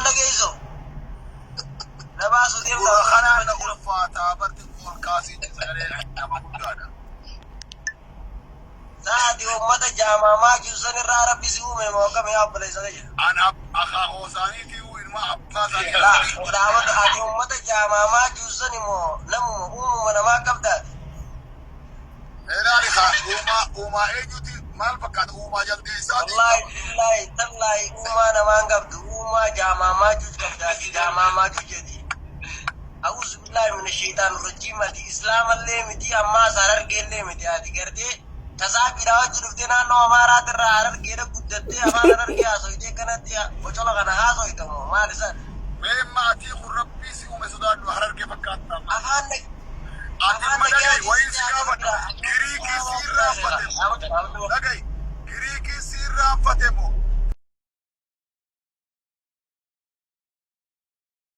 dhageyso. Nabaasu deemta kanaan na ulfaataa barti kun kaasii sagalee nama guddaadha. Saati ummata jaamamaa juusan irraa rabbi si uume moo akkam yaa obboleessa kiyya. An akaakoo isaaniitii ilma abbaa isaanii daawwata ati ummata jaamamaa juusan immoo namuma uumuma namaa qabdaati. Ilaali uumaa eenyuti maal fakkaata uumaa jaldeessaati. Wallahi tallahi uumaa namaan qabdu uumaa jaamamaa juus qabdaati jaamamaa juus jedhi. أعوذ بالله من الشيطان الرجيم الإسلام اللي متي أما سرر جل متي هذه كرتي تسابير أو جرفتنا نو مارا ترى هرر كير كودتي أما هرر كيا سويته كنا تيا وشلا كنا ها سويته ما لسه ما أتي خرابي سيو مسودان هرر كيف كاتنا أفانك أتي مدري وين سيرافة كريكي سيرافة لقي كريكي سيرافة